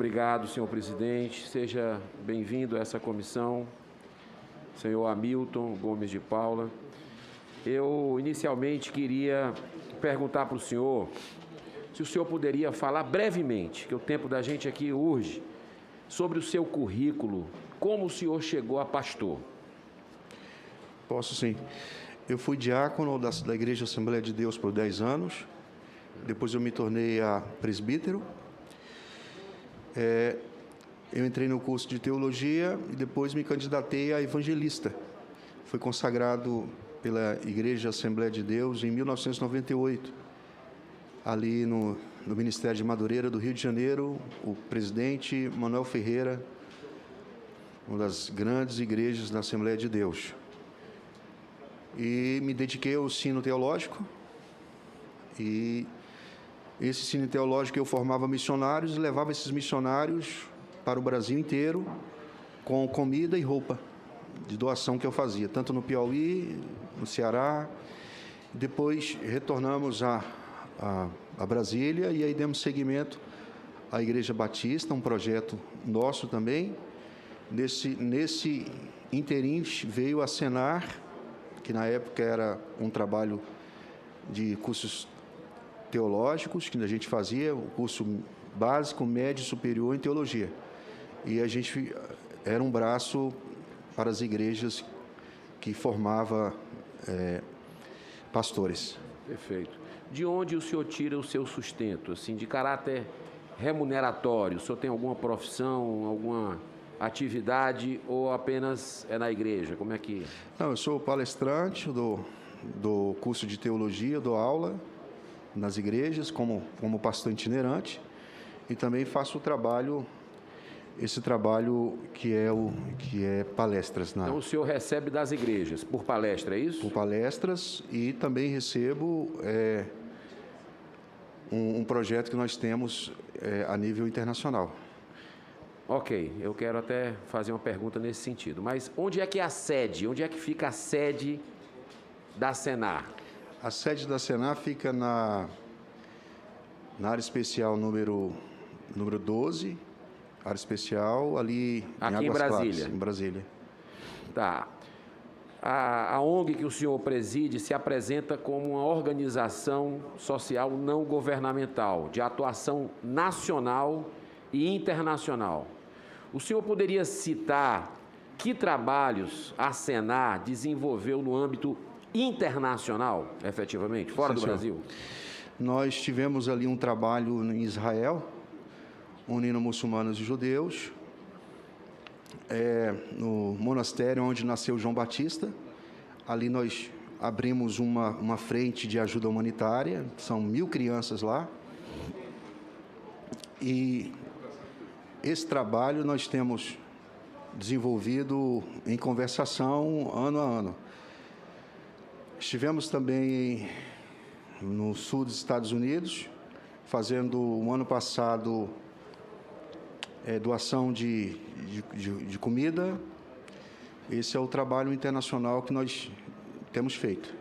obrigado, senhor presidente. Seja bem-vindo a essa comissão, senhor Hamilton Gomes de Paula. Eu, inicialmente, queria perguntar para o senhor se o senhor poderia falar brevemente, que o tempo da gente aqui urge, sobre o seu currículo, como o senhor chegou a pastor. Posso sim. Eu fui diácono da Igreja Assembleia de Deus por 10 anos, depois eu me tornei presbítero. Eu entrei no curso de teologia e depois me candidatei a evangelista. Fui consagrado pela Igreja Assembleia de Deus em 1998, ali no Ministério de Madureira do Rio de Janeiro, o presidente Manuel Ferreira, uma das grandes igrejas da Assembleia de Deus. E me dediquei ao ensino teológico, e esse ensino teológico eu formava missionários e levava esses missionários para o Brasil inteiro com comida e roupa de doação que eu fazia, tanto no Piauí, no Ceará. Depois retornamos a Brasília e aí demos seguimento à Igreja Batista, um projeto nosso também. Nesse interim veio a Senar, que na época era um trabalho de cursos teológicos, que a gente fazia, o curso básico, médio e superior em teologia. E a gente era um braço para as igrejas que formava pastores. Perfeito. De onde o senhor tira o seu sustento, assim, de caráter remuneratório? O senhor tem alguma profissão, alguma atividade ou apenas é na igreja? Como é que... Não, eu sou palestrante do curso de teologia, dou aula nas igrejas como pastor itinerante e também faço esse trabalho que é palestras. Então o senhor recebe das igrejas por palestra, é isso? Por palestras, e também recebo um projeto que nós temos a nível internacional. Ok, eu quero até fazer uma pergunta nesse sentido, mas onde é que é a sede? Onde é que fica a sede da Senar? A sede da Senar fica na área especial número 12, área especial ali aqui em Brasília. Claras, em Brasília. Tá. A ONG que o senhor preside se apresenta como uma organização social não governamental, de atuação nacional e internacional. O senhor poderia citar que trabalhos a Senar desenvolveu no âmbito internacional, efetivamente, fora do Brasil? Nós tivemos ali um trabalho em Israel, unindo muçulmanos e judeus, no monastério onde nasceu João Batista. Ali nós abrimos uma frente de ajuda humanitária, são 1.000 crianças lá. E esse trabalho nós temos desenvolvido em conversação ano a ano. Estivemos também no sul dos Estados Unidos, fazendo, o ano passado, doação de comida. Esse é o trabalho internacional que nós temos feito.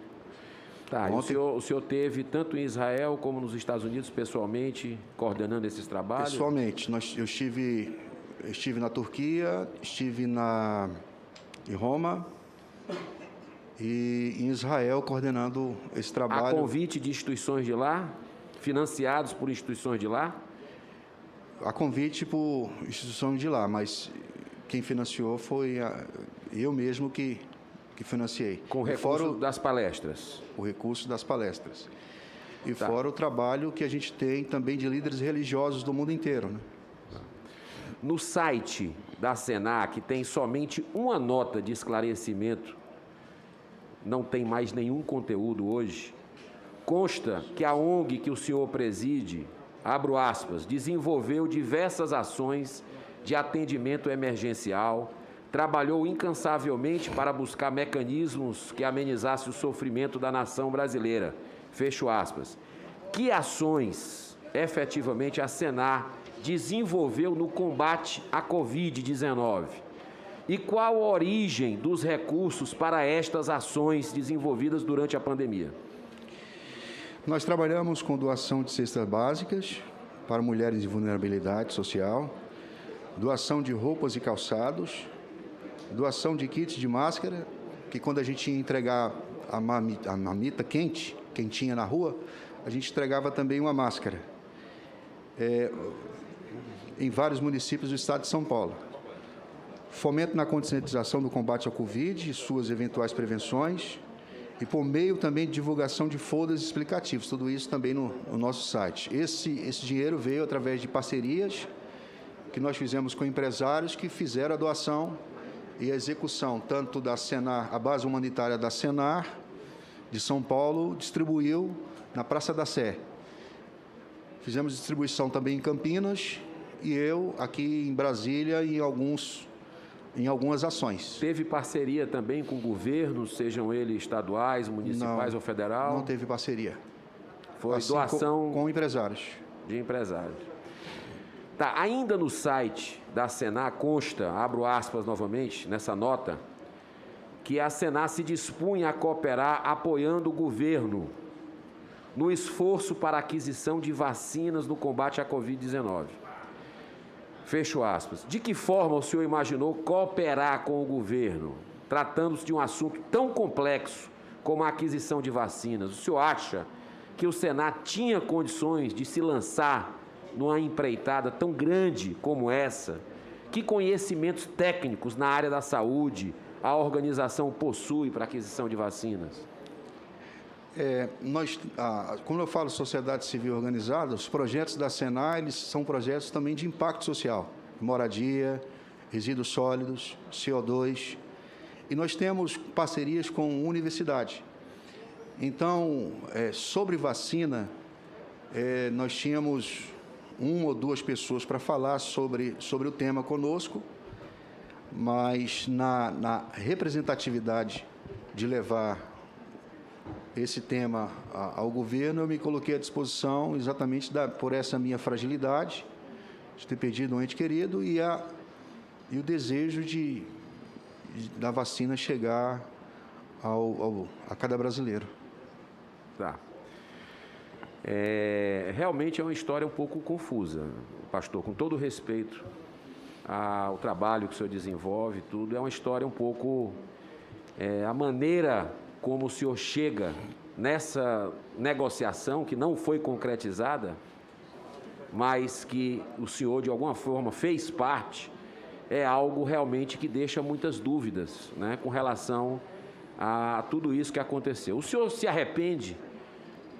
Tá, o senhor teve tanto em Israel como nos Estados Unidos, pessoalmente, coordenando esses trabalhos? Pessoalmente. Eu estive na Turquia, estive em Roma e em Israel coordenando esse trabalho. A convite de instituições de lá? Financiados por instituições de lá? A convite por instituições de lá, mas quem financiou foi eu mesmo que financiei. Com o recurso das palestras? O recurso das palestras. E tá. Fora o trabalho que a gente tem também de líderes religiosos do mundo inteiro, né? No site da Senar, que tem somente uma nota de esclarecimento, não tem mais nenhum conteúdo hoje, consta que a ONG que o senhor preside, abro aspas, desenvolveu diversas ações de atendimento emergencial, trabalhou incansavelmente para buscar mecanismos que amenizassem o sofrimento da nação brasileira, fecho aspas. Que ações, efetivamente, a Senar desenvolveu no combate à Covid-19? E qual a origem dos recursos para estas ações desenvolvidas durante a pandemia? Nós trabalhamos com doação de cestas básicas para mulheres de vulnerabilidade social. doação de roupas e calçados, doação de kits de máscara, que quando a gente ia entregar a marmita quentinha na rua, a gente entregava também uma máscara, em vários municípios do estado de São Paulo. Fomento na conscientização do combate ao Covid e suas eventuais prevenções, e por meio também de divulgação de folders explicativos, tudo isso também no nosso site. Esse dinheiro veio através de parcerias que nós fizemos com empresários que fizeram a doação e a execução, tanto da Senar, a base humanitária da Senar, de São Paulo, distribuiu na Praça da Sé. Fizemos distribuição também em Campinas e eu aqui em Brasília e em algumas ações. Teve parceria também com governos, sejam eles estaduais, municipais ou federal? Não teve parceria. Foi assim, doação com empresários. De empresários. Tá, ainda no site da Senar consta, abro aspas novamente, nessa nota, que a Senar se dispunha a cooperar apoiando o governo no esforço para a aquisição de vacinas no combate à Covid-19. Fecho aspas. De que forma o senhor imaginou cooperar com o governo, tratando-se de um assunto tão complexo como a aquisição de vacinas? O senhor acha que o Senar tinha condições de se lançar numa empreitada tão grande como essa? Que conhecimentos técnicos na área da saúde a organização possui para a aquisição de vacinas? Quando eu falo sociedade civil organizada, os projetos da Senar, eles são projetos também de impacto social, moradia, resíduos sólidos, CO2, e nós temos parcerias com universidade. Então, sobre vacina, nós tínhamos 1 ou 2 pessoas para falar sobre o tema conosco, mas na representatividade de levar esse tema ao governo, eu me coloquei à disposição exatamente por essa minha fragilidade, de ter perdido um ente querido e o desejo da vacina chegar a cada brasileiro. Tá. Realmente é uma história um pouco confusa, pastor, com todo respeito ao trabalho que o senhor desenvolve, tudo, é uma história um pouco... a maneira como o senhor chega nessa negociação que não foi concretizada, mas que o senhor, de alguma forma, fez parte, é algo realmente que deixa muitas dúvidas, né, com relação a tudo isso que aconteceu. O senhor se arrepende?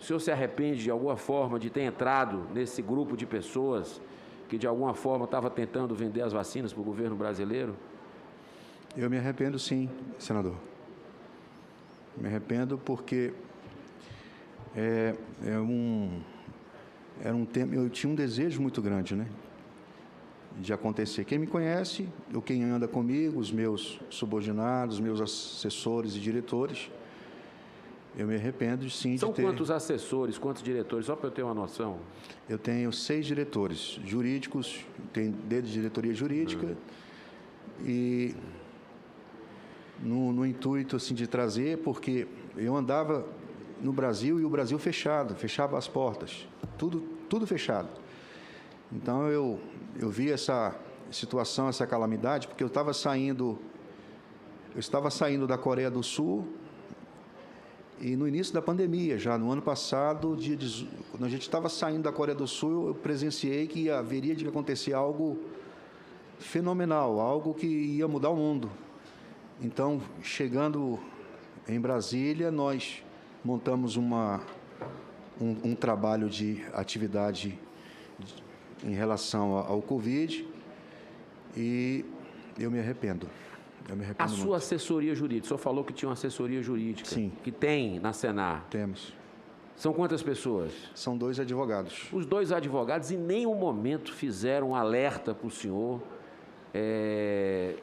O senhor se arrepende, de alguma forma, de ter entrado nesse grupo de pessoas que, de alguma forma, estava tentando vender as vacinas para o governo brasileiro? Eu me arrependo, sim, senador. Me arrependo porque era um tema, eu tinha um desejo muito grande, né, de acontecer. Quem me conhece, ou quem anda comigo, os meus subordinados, meus assessores e diretores, eu me arrependo, sim, São de ter... quantos assessores, quantos diretores, só para eu ter uma noção? Eu tenho 6 diretores jurídicos, tenho desde diretoria jurídica, e no intuito assim, de trazer, porque eu andava no Brasil e o Brasil fechava as portas, tudo fechado. Então eu vi essa situação, essa calamidade, porque eu estava saindo da Coreia do Sul, e no início da pandemia, já no ano passado, quando a gente estava saindo da Coreia do Sul, eu presenciei que haveria de acontecer algo fenomenal, algo que ia mudar o mundo. Então, chegando em Brasília, nós montamos um trabalho de atividade em relação ao Covid, e eu me arrependo. A sua assessoria jurídica, o senhor falou que tinha uma assessoria jurídica. Sim. Que tem na Senar. Temos. São quantas pessoas? São 2 advogados. Os 2 advogados em nenhum momento fizeram um alerta para o senhor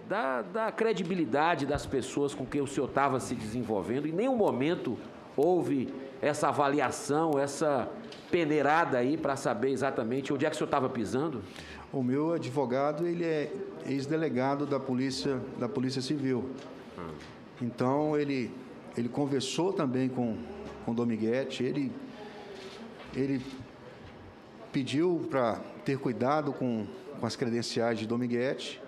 da credibilidade das pessoas com quem o senhor estava se desenvolvendo. Em nenhum momento houve essa avaliação, essa peneirada aí para saber exatamente onde é que o senhor estava pisando? O meu advogado, ele é ex-delegado da Polícia Civil. Então, ele conversou também com o Dominguete, ele pediu para ter cuidado com com as credenciais de Dominguete,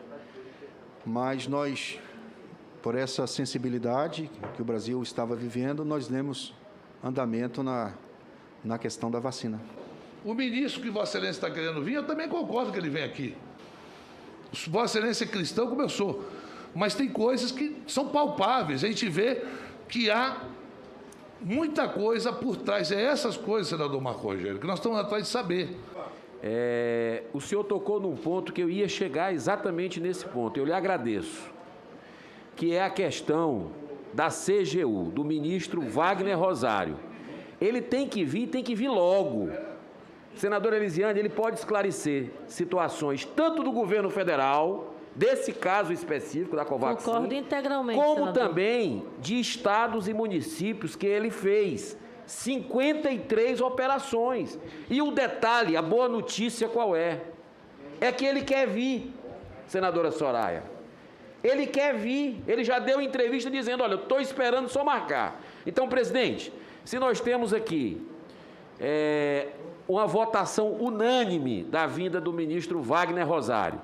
mas nós, por essa sensibilidade que o Brasil estava vivendo, nós demos andamento na questão da vacina. O ministro que Vossa Excelência está querendo vir, eu também concordo que ele venha aqui. Vossa Excelência é cristão como eu sou, mas tem coisas que são palpáveis, a gente vê que há muita coisa por trás. É essas coisas, senador Marco Rogério, que nós estamos atrás de saber. O senhor tocou num ponto que eu ia chegar exatamente nesse ponto, eu lhe agradeço, que é a questão da CGU, do ministro Wagner Rosário. Ele tem que vir logo. Senador Elisiane, ele pode esclarecer situações tanto do governo federal, desse caso específico da Covaxin, concordo integralmente, como senador, também de estados e municípios que ele fez 53 operações. E o detalhe, a boa notícia qual é? É que ele quer vir, senadora Soraya. Ele quer vir, ele já deu entrevista dizendo, olha, eu estou esperando só marcar. Então, presidente, se nós temos aqui uma votação unânime da vinda do ministro Wagner Rosário,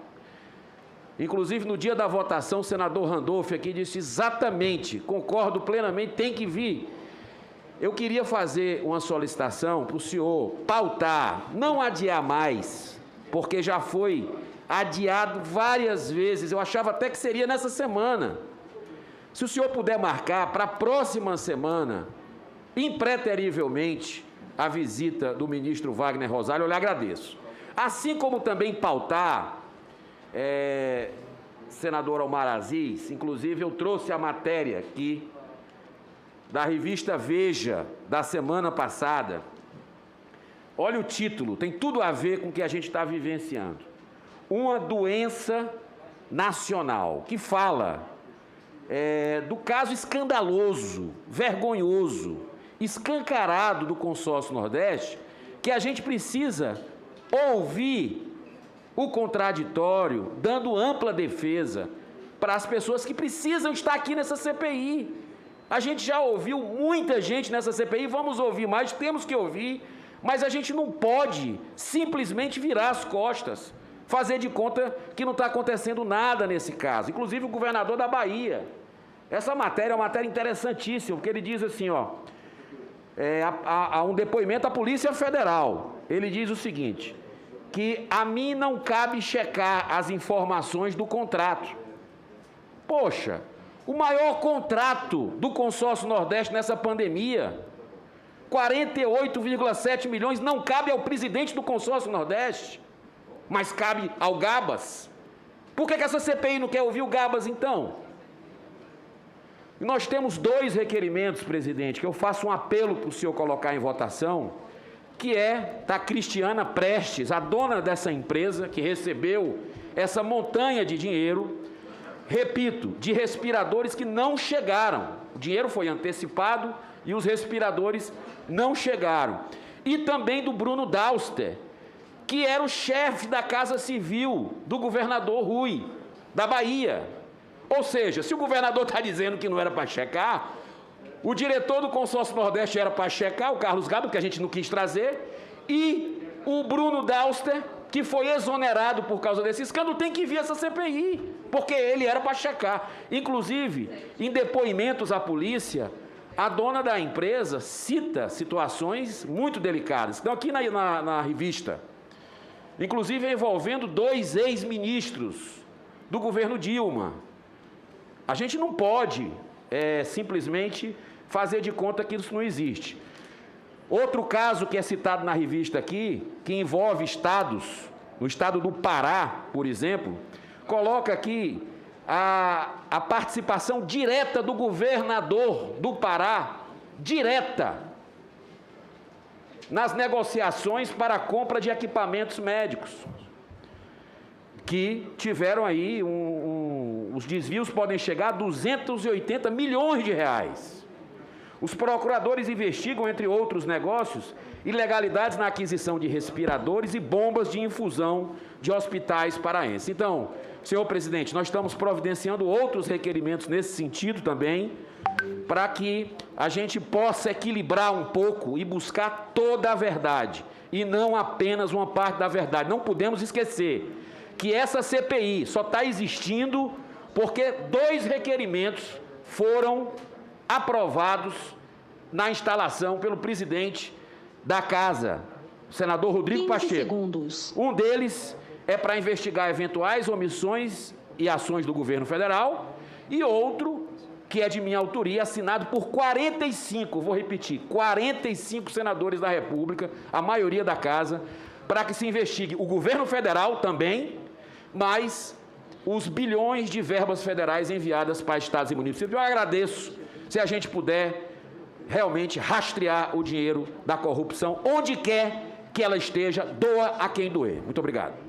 inclusive no dia da votação, o senador Randolph aqui disse exatamente, concordo plenamente, tem que vir. Eu queria fazer uma solicitação para o senhor pautar, não adiar mais, porque já foi adiado várias vezes, eu achava até que seria nessa semana. Se o senhor puder marcar para a próxima semana, impreterivelmente, a visita do ministro Wagner Rosário, eu lhe agradeço. Assim como também pautar, senador Omar Aziz, inclusive eu trouxe a matéria aqui da revista Veja, da semana passada. Olha o título, tem tudo a ver com o que a gente está vivenciando. Uma doença nacional, que fala do caso escandaloso, vergonhoso, escancarado do Consórcio Nordeste, que a gente precisa ouvir o contraditório, dando ampla defesa para as pessoas que precisam estar aqui nessa CPI. A gente já ouviu muita gente nessa CPI, vamos ouvir mais, temos que ouvir, mas a gente não pode simplesmente virar as costas, fazer de conta que não está acontecendo nada nesse caso. Inclusive o governador da Bahia. Essa matéria é uma matéria interessantíssima, porque ele diz assim, há um depoimento à Polícia Federal. Ele diz o seguinte, que a mim não cabe checar as informações do contrato. Poxa, o maior contrato do Consórcio Nordeste nessa pandemia, 48,7 milhões, não cabe ao presidente do Consórcio Nordeste, mas cabe ao Gabas. Por que essa CPI não quer ouvir o Gabas, então? Nós temos 2 requerimentos, presidente, que eu faço um apelo para o senhor colocar em votação, que é da Cristiana Prestes, a dona dessa empresa, que recebeu essa montanha de dinheiro, repito, de respiradores que não chegaram. O dinheiro foi antecipado e os respiradores não chegaram. E também do Bruno Dauster, que era o chefe da Casa Civil do governador Rui, da Bahia. Ou seja, se o governador está dizendo que não era para checar, o diretor do Consórcio Nordeste era para checar, o Carlos Gabo, que a gente não quis trazer, e o Bruno Dauster, que foi exonerado por causa desse escândalo, tem que vir essa CPI, porque ele era para checar. Inclusive, em depoimentos à polícia, a dona da empresa cita situações muito delicadas. Estão aqui na revista, inclusive envolvendo 2 ex-ministros do governo Dilma. A gente não pode simplesmente fazer de conta que isso não existe. Outro caso que é citado na revista aqui, que envolve estados, no estado do Pará, por exemplo, coloca aqui a participação direta do governador do Pará, direta, nas negociações para a compra de equipamentos médicos, que tiveram aí, os desvios podem chegar a 280 milhões de reais. Os procuradores investigam, entre outros negócios, ilegalidades na aquisição de respiradores e bombas de infusão de hospitais paraenses. Então, senhor presidente, nós estamos providenciando outros requerimentos nesse sentido também, para que a gente possa equilibrar um pouco e buscar toda a verdade, e não apenas uma parte da verdade. Não podemos esquecer que essa CPI só está existindo porque 2 requerimentos foram aprovados na instalação pelo presidente da Casa, o senador Rodrigo 15 Pacheco. segundos. Um deles é para investigar eventuais omissões e ações do governo federal, e outro, que é de minha autoria, assinado por 45, vou repetir, 45 senadores da República, a maioria da Casa, para que se investigue o governo federal também, mas os bilhões de verbas federais enviadas para estados e municípios. Eu agradeço se a gente puder realmente rastrear o dinheiro da corrupção, onde quer que ela esteja, doa a quem doer. Muito obrigado.